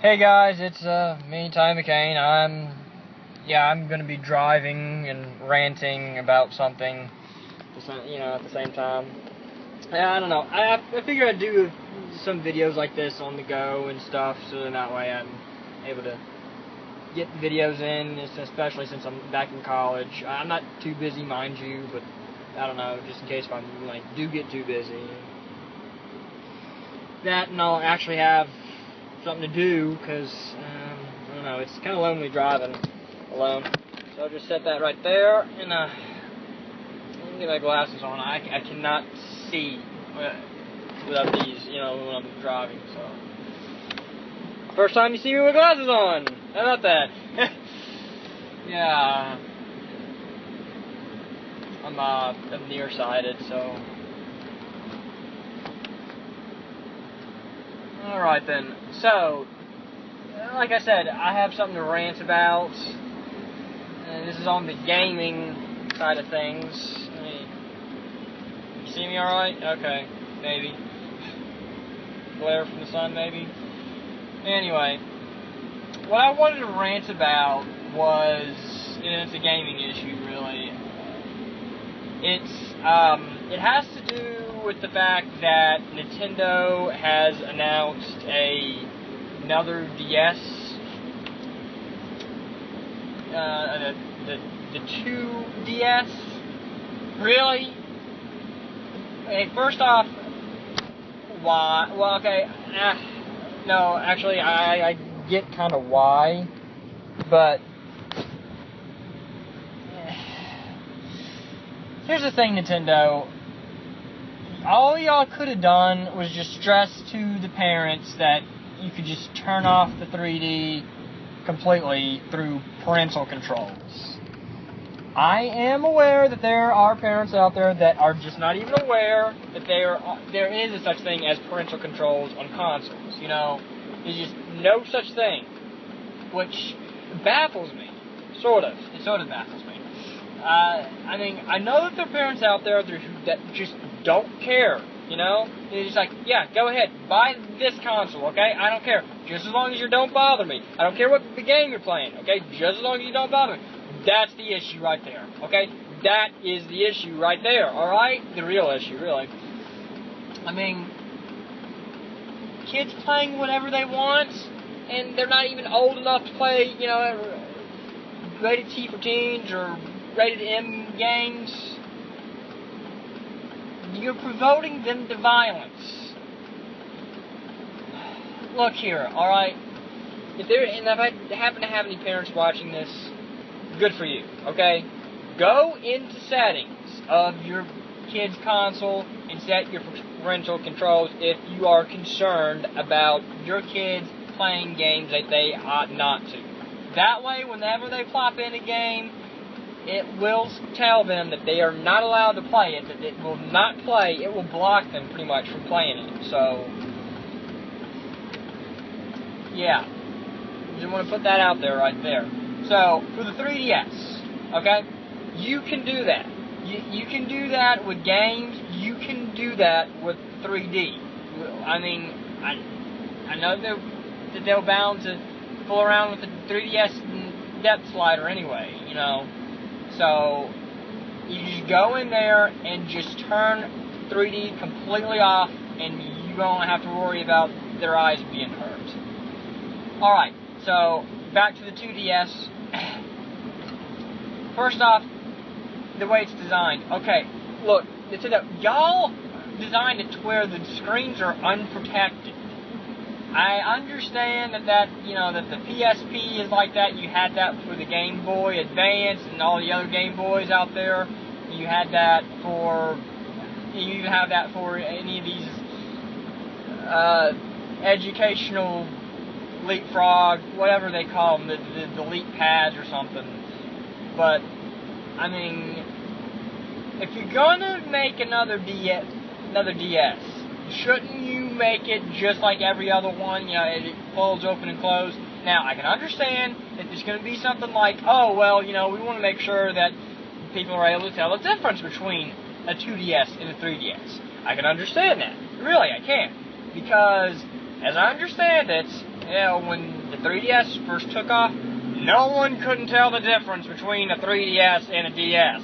Hey guys, it's me, Ty McCain. I'm gonna be driving and ranting about something, at the same time. I don't know. I figure I'd do some videos like this on the go and stuff, so then that way I'm able to get videos in, especially since I'm back in college. I'm not too busy, mind you, but I don't know, just in case if I do get too busy. That, and I'll actually have something to do, because I don't know, it's kind of lonely driving alone. So I'll just set that right there, and let me get my glasses on. I cannot see without these, when I'm driving. So first time you see me with glasses on. How about that? Yeah, I'm nearsighted, so. Alright then, so, like I said, I have something to rant about. This is on the gaming side of things. You see me alright? Okay, maybe. Glare from the sun, maybe? Anyway, what I wanted to rant about was, it's a gaming issue, really. It has to do with the fact that Nintendo has announced another DS, the 2DS. Really? Hey, first off, why? Well, okay, no, actually, I get kind of why, but here's the thing, Nintendo. All y'all could have done was just stress to the parents that you could just turn off the 3D completely through parental controls. I am aware that there are parents out there that are just not even aware that there is a such thing as parental controls on consoles. There's just no such thing, which baffles me. It sort of baffles me. I know that there are parents out there that just don't care, They're just like, yeah, go ahead, buy this console, okay? I don't care, just as long as you don't bother me. I don't care what the game you're playing, okay? Just as long as you don't bother me. That's the issue right there, okay? That is the issue right there, alright? The real issue, really. Kids playing whatever they want, and they're not even old enough to play, rated T for teens or rated M games. You're provoking them to violence. Look here, alright? If I happen to have any parents watching this, good for you, okay? Go into settings of your kid's console and set your parental controls if you are concerned about your kids playing games that they ought not to. That way, whenever they plop in a game, it will tell them that they are not allowed to play it, that it will not play, it will block them pretty much from playing it. So, yeah, just want to put that out there right there. So, for the 3DS, okay, you can do that. You can do that with games, you can do that with 3D. I know that they're bound to fool around with the 3DS depth slider anyway, So, you just go in there and just turn 3D completely off, and you don't have to worry about their eyes being hurt. Alright, so, back to the 2DS. First off, the way it's designed. Okay, look, y'all designed it to where the screens are unprotected. I understand that the PSP is like that. You had that for the Game Boy Advance and all the other Game Boys out there. You had that for, you even have that for any of these educational leapfrog, whatever they call them, the leap pads or something. But, if you're gonna make another DS, shouldn't you make it just like every other one? It folds open and closed. Now, I can understand if there's going to be something like, oh, well, we want to make sure that people are able to tell the difference between a 2DS and a 3DS. I can understand that. Really, I can. Because as I understand it, when the 3DS first took off, no one couldn't tell the difference between a 3DS and a DS.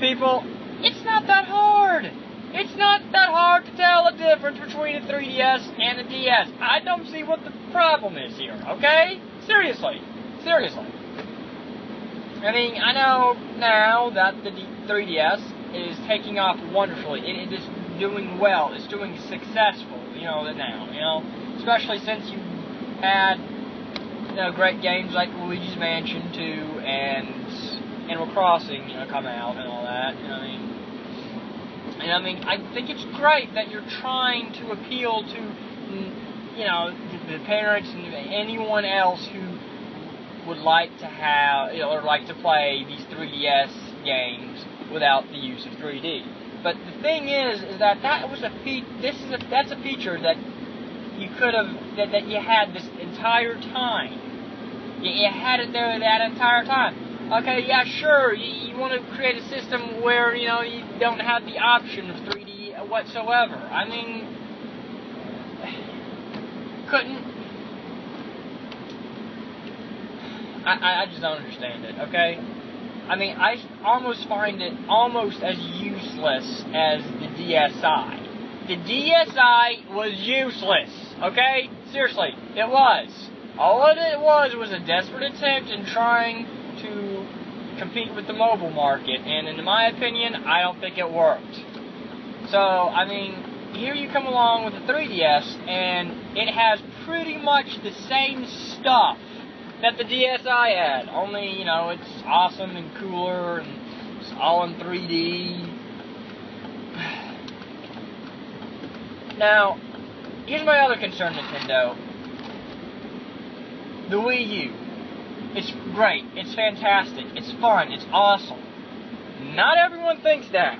People, it's not that hard. It's not that hard to tell the difference between a 3DS and a DS. I don't see what the problem is here, okay? Seriously. I mean, I know now that the 3DS is taking off wonderfully. It is doing well. It's doing successful, now, especially since you had, great games like Luigi's Mansion 2 and Animal Crossing, come out and all that, I think it's great that you're trying to appeal to, the parents and anyone else who would like to have, or like to play these 3DS games without the use of 3D. But the thing is that was that's a feature that you could have, that you had this entire time. You had it there that entire time. Okay, yeah, sure, you want to create a system where, you don't have the option of 3D whatsoever. I mean, I just don't understand it, okay? I mean, I almost find it almost as useless as the DSi. The DSi was useless, okay? Seriously, it was. All it was a desperate attempt in trying to compete with the mobile market, and in my opinion, I don't think it worked. So, I mean, here you come along with the 3DS, and it has pretty much the same stuff that the DSi had, only, it's awesome and cooler, and it's all in 3D. Now, here's my other concern, Nintendo. The Wii U. It's great, it's fantastic, it's fun, it's awesome. Not everyone thinks that.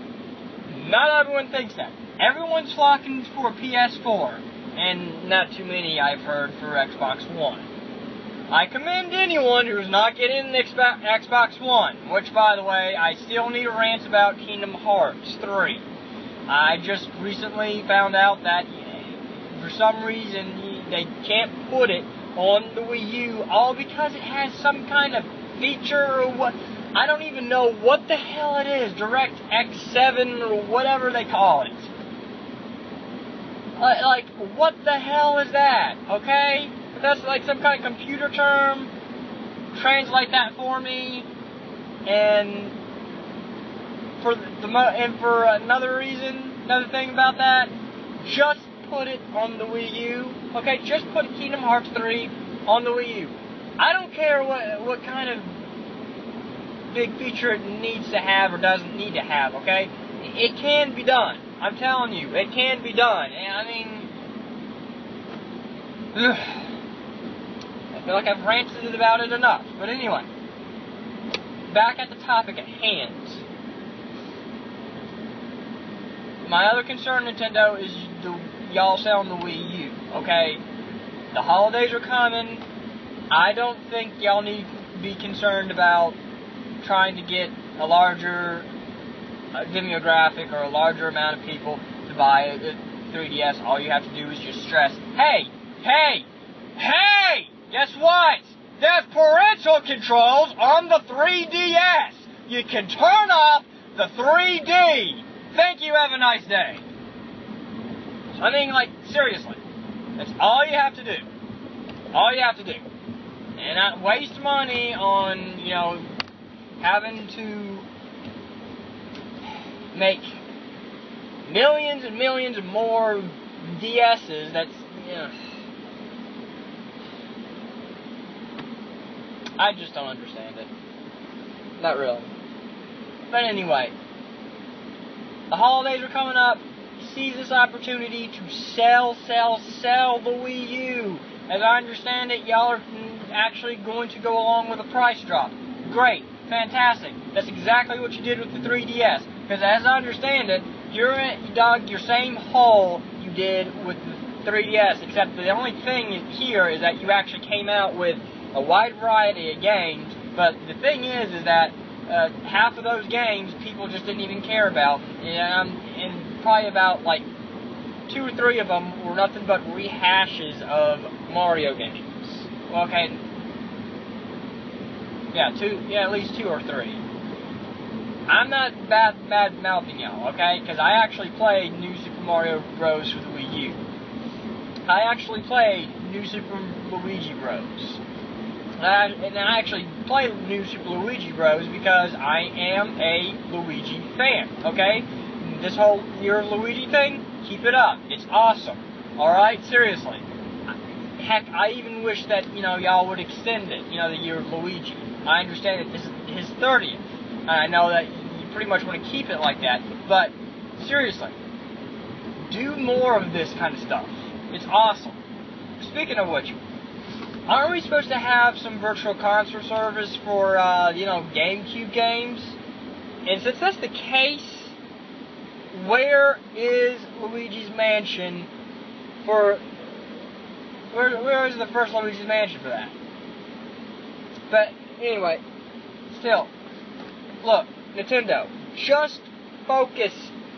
Everyone's flocking for PS4, and not too many, I've heard, for Xbox One. I commend anyone who's not getting the Xbox One, which, by the way, I still need a rant about Kingdom Hearts 3. I just recently found out that, for some reason, they can't put it on the Wii U, all because it has some kind of feature or what. I don't even know what the hell it is. DirectX 7 or whatever they call it. Like, what the hell is that? Okay? If that's like some kind of computer term, translate that for me. And for another thing about that, just put it on the Wii U. Okay, just put Kingdom Hearts 3 on the Wii U. I don't care what kind of big feature it needs to have or doesn't need to have, okay? It can be done. I'm telling you, it can be done. And I mean, I feel like I've ranted about it enough. But anyway, back at the topic at hand. My other concern, Nintendo, is y'all selling the Wii U, okay? The holidays are coming. I don't think y'all need to be concerned about trying to get a larger demographic or a larger amount of people to buy a 3DS. All you have to do is just stress, hey! Guess what? There's parental controls on the 3DS. You can turn off the 3D. Thank you, have a nice day. I mean, like, seriously. That's all you have to do. All you have to do. And not waste money on, having to make millions and millions of more DSs. That's, I just don't understand it. Not really. But anyway, the holidays are coming up. Seize this opportunity to sell the Wii U. As I understand it, y'all are actually going to go along with a price drop. Great. Fantastic. That's exactly what you did with the 3DS. Because as I understand it, you dug your same hole you did with the 3DS, except the only thing here is that you actually came out with a wide variety of games, but the thing is that half of those games people just didn't even care about, and probably about like 2 or 3 of them were nothing but rehashes of Mario games. Well, okay. Yeah, at least 2 or 3. I'm not bad mouthing y'all, okay? Because I actually played New Super Mario Bros. For the Wii U. I actually played New Super Luigi Bros. And I actually play New Super Luigi Bros. Because I am a Luigi fan, okay? This whole Year of Luigi thing, keep it up. It's awesome. Alright? Seriously. Heck, I even wish that, y'all would extend it, the Year of Luigi. I understand that this is his 30th. And I know that you pretty much want to keep it like that. But, seriously, do more of this kind of stuff. It's awesome. Speaking of which, aren't we supposed to have some virtual console service for, GameCube games? And since that's the case, where is Luigi's Mansion for... Where is the first Luigi's Mansion for that? But, anyway, still, look, Nintendo, just focus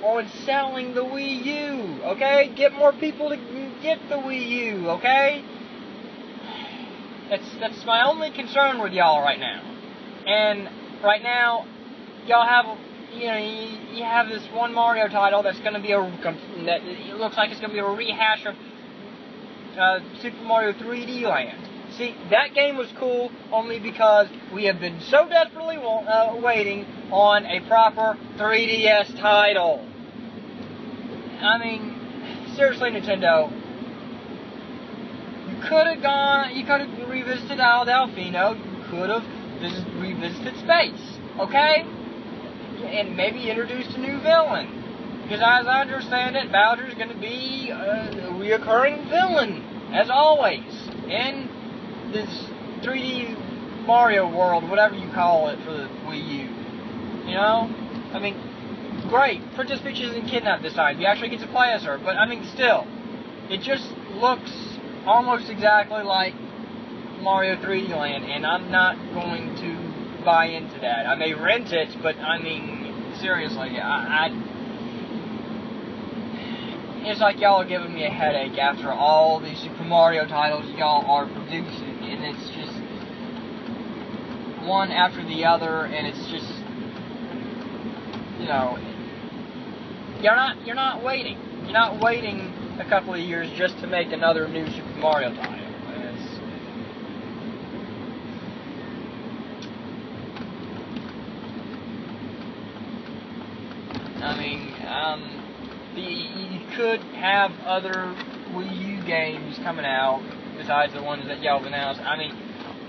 on selling the Wii U, okay? Get more people to get the Wii U, okay? That's my only concern with y'all right now. And right now, y'all have, you have this one Mario title that's going to be that it looks like it's going to be a rehash of Super Mario 3D Land. See, that game was cool only because we have been so desperately waiting on a proper 3DS title. I mean, seriously, Nintendo, you could have revisited Isle Delfino, you could have revisited Space, okay? And maybe introduced a new villain. Because as I understand it, Bowser's going to be a reoccurring villain, as always, in this 3D Mario world, whatever you call it, for the Wii U. I mean, great, Princess Peach isn't kidnapped this time. You actually get to play as her, but I mean, still, it just looks almost exactly like Mario 3D Land, and I'm not going to buy into that. I may rent it, but I mean, seriously, it's like y'all are giving me a headache after all these Super Mario titles y'all are producing, and it's just one after the other, and it's just, you're not waiting. You're not waiting a couple of years just to make another new Super Mario title. You could have other Wii U games coming out besides the ones that y'all have announced. I mean,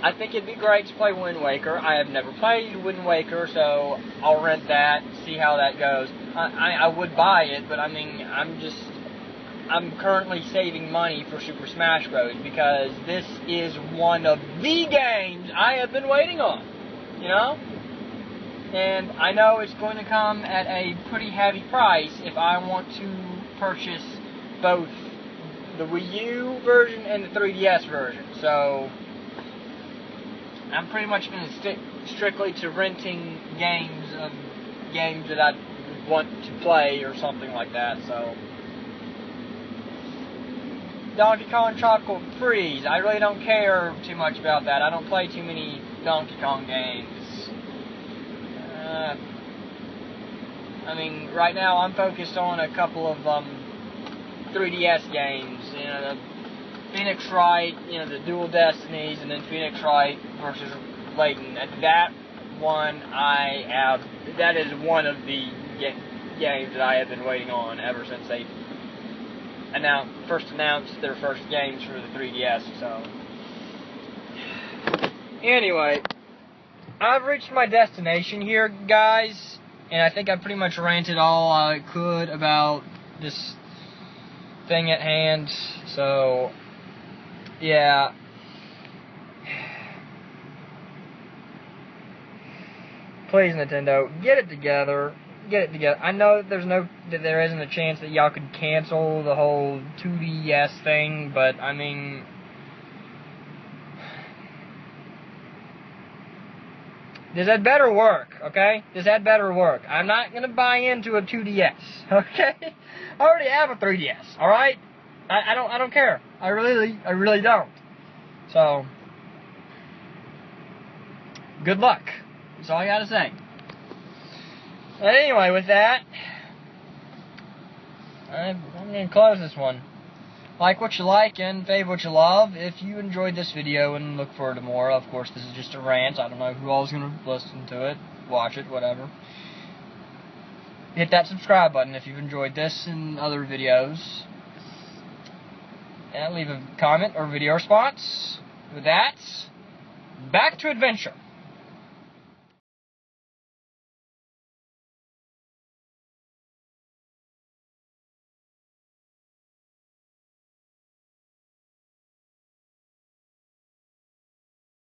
I think it'd be great to play Wind Waker. I have never played Wind Waker, so I'll rent that, see how that goes. I would buy it, but I mean, I'm currently saving money for Super Smash Bros. Because this is one of the games I have been waiting on, And I know it's going to come at a pretty heavy price if I want to purchase both the Wii U version and the 3DS version. So I'm pretty much going to stick strictly to renting games that I want to play or something like that. So Donkey Kong Tropical Freeze, I really don't care too much about that. I don't play too many Donkey Kong games. I mean, right now I'm focused on a couple of 3DS games. The Phoenix Wright, the Dual Destinies, and then Phoenix Wright versus Layton. That is one of the games that I have been waiting on ever since they first announced their first games for the 3DS. So, anyway, I've reached my destination here, guys, and I think I pretty much ranted all I could about this thing at hand. So, yeah. Please, Nintendo, get it together. Get it together. I know that there isn't a chance that y'all could cancel the whole 2DS thing, but I mean, This had better work, okay? This had better work. I'm not going to buy into a 2DS, okay? I already have a 3DS, alright? I don't care. I really don't. So, good luck. That's all I gotta say. But anyway, with that, I'm gonna close this one. Like what you like and fave what you love. If you enjoyed this video and look forward to more, of course this is just a rant. I don't know who all's gonna listen to it, watch it, whatever. Hit that subscribe button if you've enjoyed this and other videos. And leave a comment or video response. With that, back to adventure.